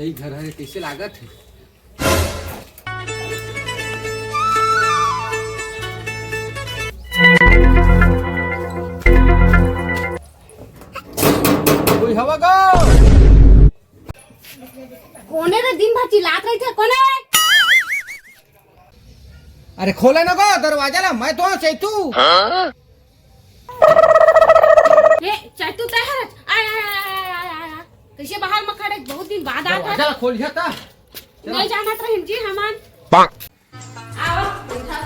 सही घर है कैसे लागत है। कोई हवा का कोने रे दिन भर चिल्लात रही थे कोने। अरे खोले ना को दरवाजा ला मैं तो चैतू ए चैतू तहर आय कैसे बाहर में खड़े बहुत दिन बाद आता दरवाजा ला खोल था नहीं जाना तो हिंजी हमान आओ बैठा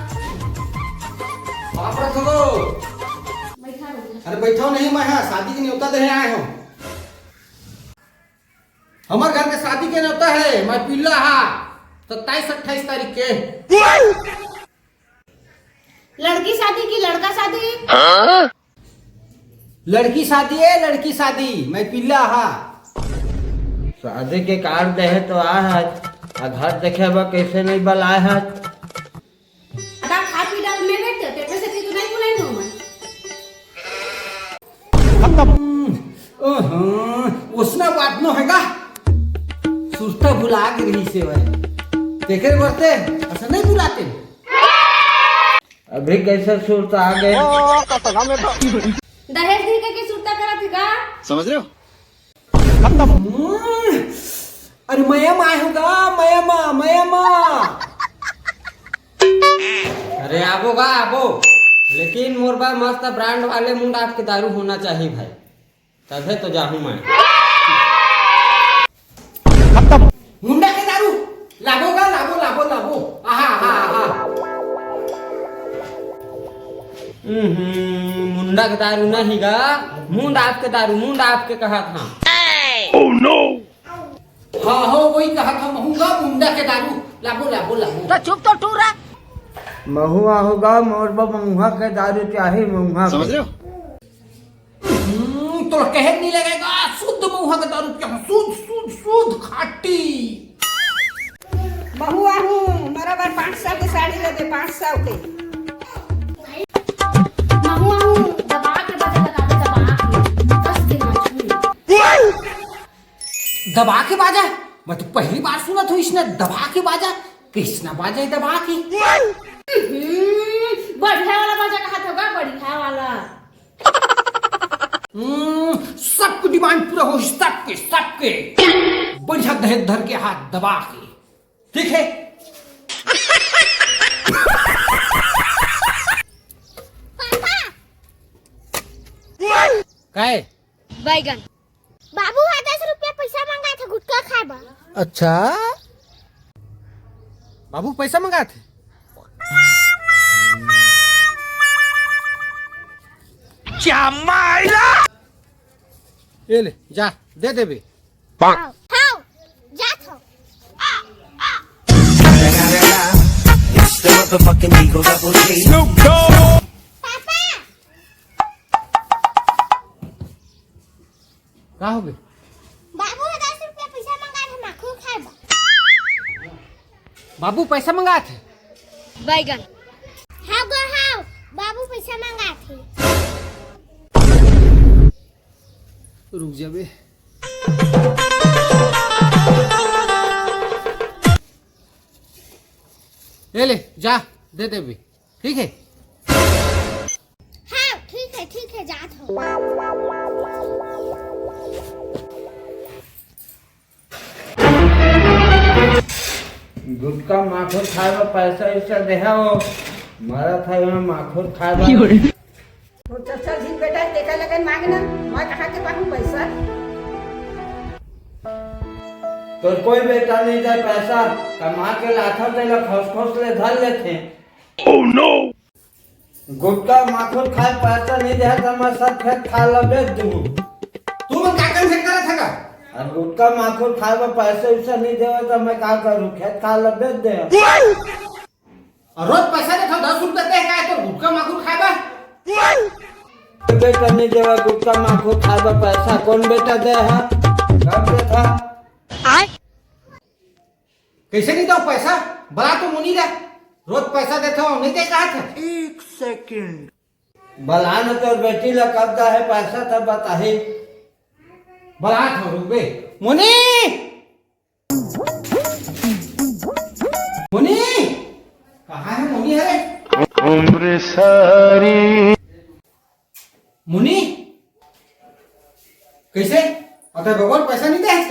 बाप रे थोड़ो बैठा अरे बैठो नहीं मैं हाँ शादी की न्योता देने आए हूँ। हमारे घर में शादी के न्योता है मैं पिल्ला हा 27-28 तारीख के। लड़की शादी की लड़का शादी लड़की शादी है लड़की शादी मैं पिल्ला हा। शादी के कार्ड दे है तो आ है घर देखे बा कैसे नहीं बलाए है। अदा खा पी डाल में बैठते पेपर से तू नहीं बुलाई नो मैं उसना बात नो हैगा सुस्ता बुला के रही से भाई देखे बरते ऐसा नहीं बुलाते। अभी कैसे सूरत आ गए दहेज दी के सुरता करा थी का समझ रहे हो। अरे मयम आए होगा मयमा अरे आबो आबो लेकिन मोरबा मस्त ब्रांड वाले मुंड आपके दारू होना चाहिए भाई तभी तो जाहूं मैं। मुंडा के दारू लागोगा लागो आहा मुंडा के दारू नहीं गा मुंड आपके दारू मुंड आपके कहा था। हाँ हो वही कहा था महूंगा मुंडा के दारू लागो तो चुप तो टूरा महुआ होगा मोरबा महुआ के दारू चाहिए महुआ समझ रहे हो। तो कहे नहीं लगेगा शुद्ध महुआ का दारू क्या शुद्ध खाटी। बहुआ हूँ बराबर 500 की साड़ी ले दे 500 की। महुआ हूं दबा के बजा लगा दे दबा के 10 दिन में दबा के बाजा मैं तो पहली बार सुना था इसने दबा के बाजा किसना बाजा है दबा के। बढ़िया वाला बजा कहा था बढ़िया वाला सबको डिमांड पूरा हो सबके बढ़िया दहेज धर के हाथ दबा के ठीक है। काय बैगन बाबू 10 रुपया पैसा मांगा था गुटखा खाबा। अच्छा बाबू पैसा मंगा थे क्या मायला ये ले जा दे देबे हां जा था पापा का हो गए बाबू 10 रुपया पैसा मांगा था माखू खाबा। बाबू पैसा मंगा थे बैगन हां बाबू पैसा मांगा थे रुक जाबे ये ले जा दे देबे ठीक है। हां ठीक है जा था गुटका माखोर खाए पैसा ऐसा दे हो मारा था माखोर खाए वो चचा जी बेटा देखा लगन मांगना मैं कहा के पाहूं पैसा। तो कोई बेटा नहीं जाए पैसा कमा के लाथा दे खोस ले धर लेते। गुटका माखोर खाए पैसा नहीं दे तो मैं सब खेत खा ला बेच दूँ। तू मन का काम से करा था का और गुटका माखोर खाए पैसा वैसा नहीं दे तो मैं क्या करूँ खेत खा ला बेच दे। और रोज पैसा देता 10 रुपया दे का तो गुटका माखूर खाएगा बेटा नहीं देवा गुटका माखोर खाए पैसा कौन बेटा दे है कब दे था कैसे नहीं दो पैसा बड़ा तो मुनी रे रोज पैसा देता हूँ नहीं दे कहा था। बला न तो बेटी ला कब्जा है पैसा तब बताही बड़ा था रुबे मुनी मुनी कहाँ है मुनी? है मुनी कैसे? अतः भगवान पैसा नहीं दे